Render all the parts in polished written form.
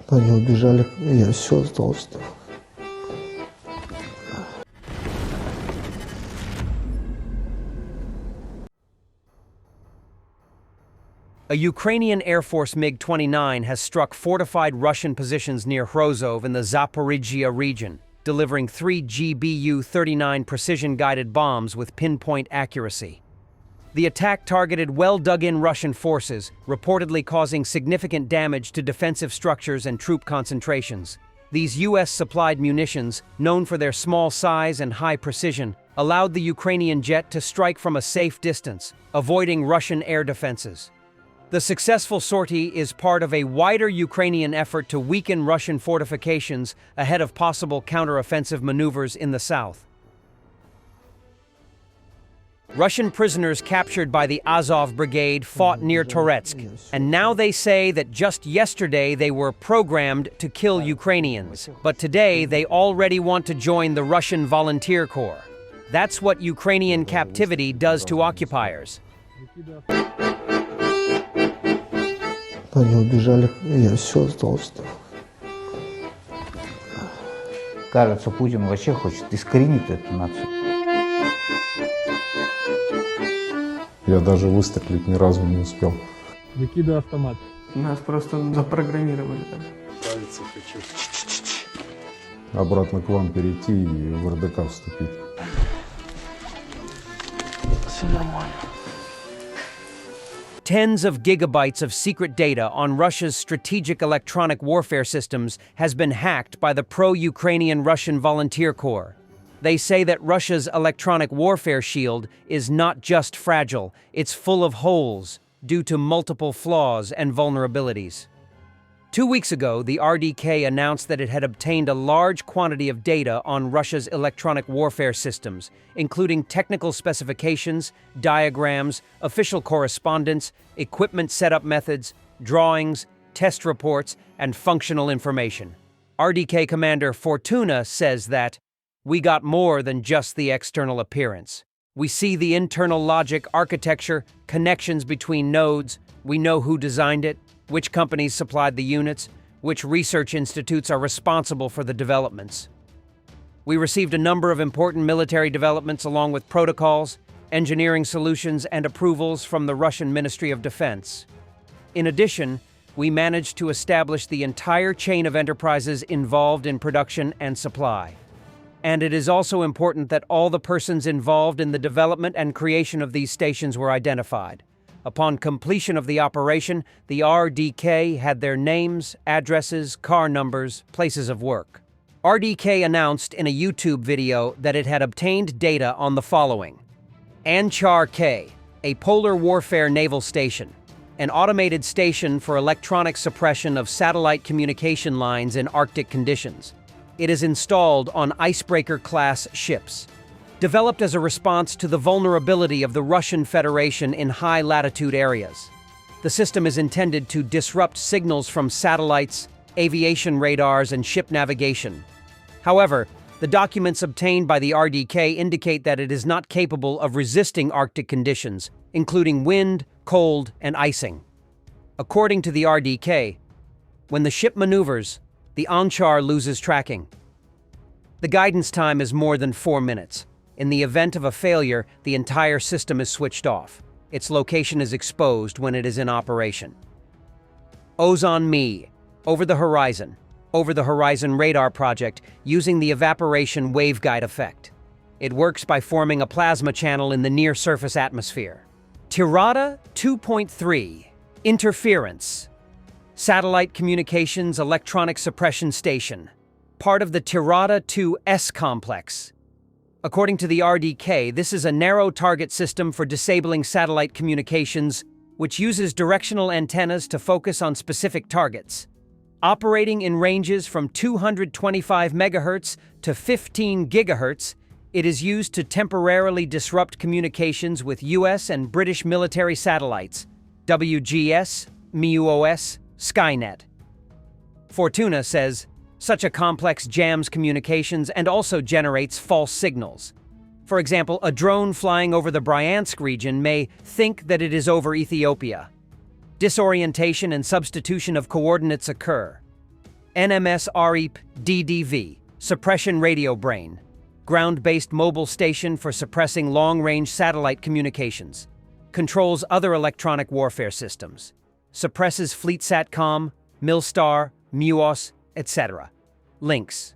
Они убежали, я все остался. A Ukrainian Air Force MiG-29 has struck fortified Russian positions near Hrozov in the Zaporizhzhia region, delivering 3 GBU-39 precision-guided bombs with pinpoint accuracy. The attack targeted well-dug-in Russian forces, reportedly causing significant damage to defensive structures and troop concentrations. These U.S.-supplied munitions, known for their small size and high precision, allowed the Ukrainian jet to strike from a safe distance, avoiding Russian air defenses. The successful sortie is part of a wider Ukrainian effort to weaken Russian fortifications ahead of possible counteroffensive maneuvers in the south. Russian prisoners captured by the Azov Brigade fought near Toretsk, and now they say that just yesterday they were programmed to kill Ukrainians, but today they already want to join the Russian Volunteer Corps. That's what Ukrainian captivity does to occupiers. Они убежали, я все остался. Кажется, Путин вообще хочет искоренить эту нацию. Я даже выстрелить ни разу не успел. Выкидывай автомат. Нас просто запрограммировали так. Правиться хочу. Обратно к вам перейти и в РДК вступить. Все нормально. Tens of gigabytes of secret data on Russia's strategic electronic warfare systems has been hacked by the pro-Ukrainian Russian Volunteer Corps. They say that Russia's electronic warfare shield is not just fragile, it's full of holes due to multiple flaws and vulnerabilities. 2 weeks ago, the RDK announced that it had obtained a large quantity of data on Russia's electronic warfare systems, including technical specifications, diagrams, official correspondence, equipment setup methods, drawings, test reports, and functional information. RDK Commander Fortuna says that, "We got more than just the external appearance. We see the internal logic, architecture, connections between nodes, we know who designed it, which companies supplied the units, which research institutes are responsible for the developments. We received a number of important military developments along with protocols, engineering solutions, and approvals from the Russian Ministry of Defense. In addition, we managed to establish the entire chain of enterprises involved in production and supply. And it is also important that all the persons involved in the development and creation of these stations were identified. Upon completion of the operation, the RDK had their names, addresses, car numbers, places of work." RDK announced in a YouTube video that it had obtained data on the following: Pantsir-S, a polar warfare naval station, an automated station for electronic suppression of satellite communication lines in Arctic conditions. It is installed on icebreaker-class ships. Developed as a response to the vulnerability of the Russian Federation in high-latitude areas. The system is intended to disrupt signals from satellites, aviation radars, and ship navigation. However, the documents obtained by the RDK indicate that it is not capable of resisting Arctic conditions, including wind, cold, and icing. According to the RDK, when the ship maneuvers, the Pantsir loses tracking. The guidance time is more than 4 minutes. In the event of a failure, the entire system is switched off. Its location is exposed when it is in operation. Ozon-Me, Over the Horizon radar project using the evaporation waveguide effect. It works by forming a plasma channel in the near-surface atmosphere. Tirada 2.3, Interference. Satellite Communications Electronic Suppression Station, part of the Tirada 2S complex. According to the RDK, this is a narrow target system for disabling satellite communications, which uses directional antennas to focus on specific targets. Operating in ranges from 225 MHz to 15 GHz, it is used to temporarily disrupt communications with US and British military satellites, WGS, MUOS, Skynet. Fortuna says, such a complex jams communications and also generates false signals. For example, a drone flying over the Bryansk region may think that it is over Ethiopia. Disorientation and substitution of coordinates occur. NMS-REP DDV, Suppression Radio Brain, ground-based mobile station for suppressing long-range satellite communications. Controls other electronic warfare systems. Suppresses Fleet Satcom, Milstar, MUOS, etc. Links.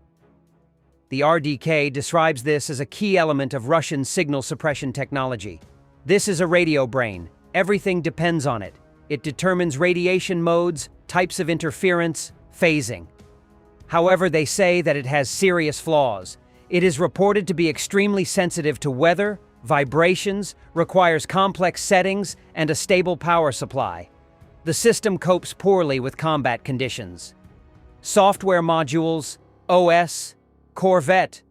The RDK describes this as a key element of Russian signal suppression technology. This is a radio brain. Everything depends on it. It determines radiation modes, types of interference, phasing. However, they say that it has serious flaws. It is reported to be extremely sensitive to weather, vibrations, requires complex settings, and a stable power supply. The system copes poorly with combat conditions. Software modules, OS, Corvette,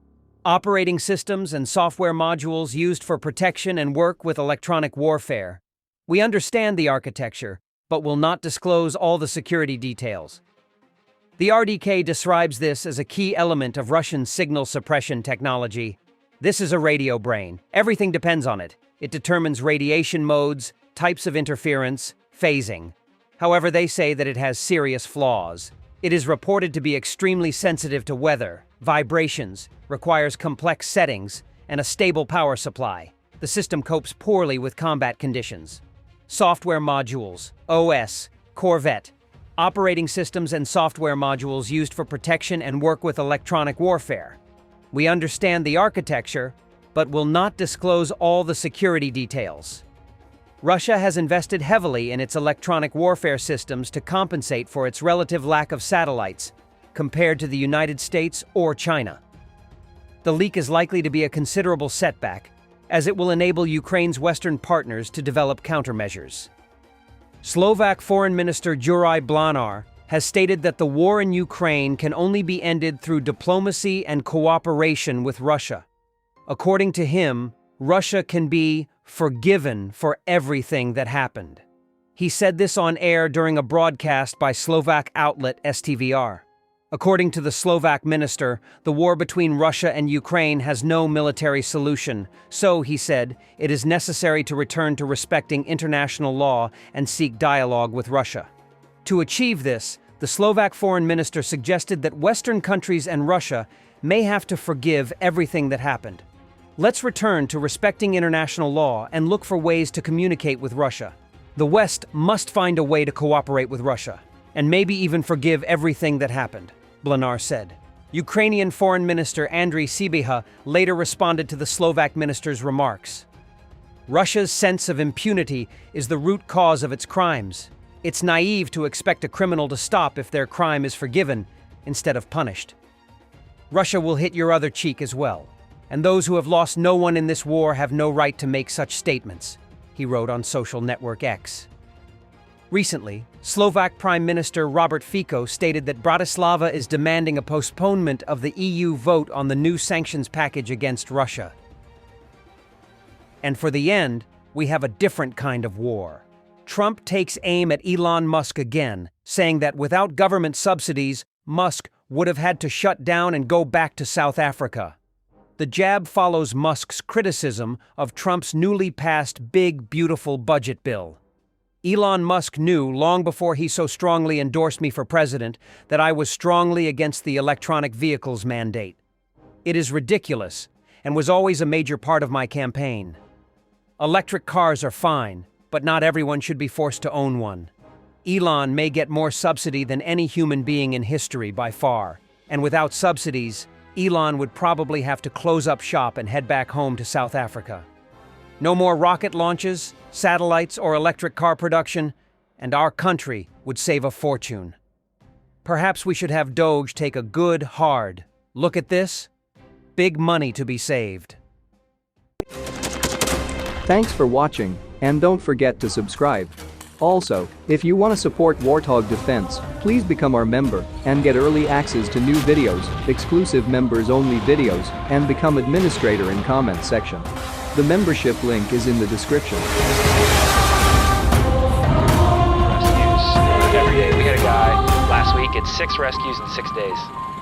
operating systems and software modules used for protection and work with electronic warfare. We understand the architecture, but will not disclose all the security details. The RDK describes this as a key element of Russian signal suppression technology. This is a radio brain. Everything depends on it. It determines radiation modes, types of interference, phasing. However, they say that it has serious flaws. It is reported to be extremely sensitive to weather, vibrations, requires complex settings, and a stable power supply. The system copes poorly with combat conditions. Software modules, OS, Corvette, operating systems and software modules used for protection and work with electronic warfare. We understand the architecture, but will not disclose all the security details. Russia has invested heavily in its electronic warfare systems to compensate for its relative lack of satellites, compared to the United States or China. The leak is likely to be a considerable setback, as it will enable Ukraine's Western partners to develop countermeasures. Slovak Foreign Minister Juraj Blanar has stated that the war in Ukraine can only be ended through diplomacy and cooperation with Russia. According to him, Russia can be forgiven for everything that happened. He said this on air during a broadcast by Slovak outlet STVR. According to the Slovak minister, the war between Russia and Ukraine has no military solution, so, he said, it is necessary to return to respecting international law and seek dialogue with Russia. To achieve this, the Slovak foreign minister suggested that Western countries and Russia may have to forgive everything that happened. Let's return to respecting international law and look for ways to communicate with Russia. The West must find a way to cooperate with Russia, and maybe even forgive everything that happened, Blanar said. Ukrainian Foreign Minister Andriy Sybiha later responded to the Slovak minister's remarks. Russia's sense of impunity is the root cause of its crimes. It's naive to expect a criminal to stop if their crime is forgiven instead of punished. Russia will hit your other cheek as well, and those who have lost no one in this war have no right to make such statements, he wrote on social network X. Recently, Slovak Prime Minister Robert Fico stated that Bratislava is demanding a postponement of the EU vote on the new sanctions package against Russia. And for the end, we have a different kind of war. Trump takes aim at Elon Musk again, saying that without government subsidies, Musk would have had to shut down and go back to South Africa. The jab follows Musk's criticism of Trump's newly passed Big Beautiful Budget Bill. Elon Musk knew long before he so strongly endorsed me for president that I was strongly against the electronic vehicles mandate. It is ridiculous and was always a major part of my campaign. Electric cars are fine, but not everyone should be forced to own one. Elon may get more subsidy than any human being in history by far, and without subsidies, Elon would probably have to close up shop and head back home to South Africa. No more rocket launches, satellites, or electric car production, and our country would save a fortune. Perhaps we should have Doge take a good, hard look at this. Big money to be saved. Thanks for watching, and don't forget to subscribe. Also, if you want to support Warthog Defense, please become our member and get early access to new videos, exclusive members-only videos, and become administrator in comment section. The membership link is in the description. Rescues every day. We had a guy last week at 6 rescues in 6 days.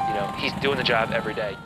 You know, he's doing the job every day.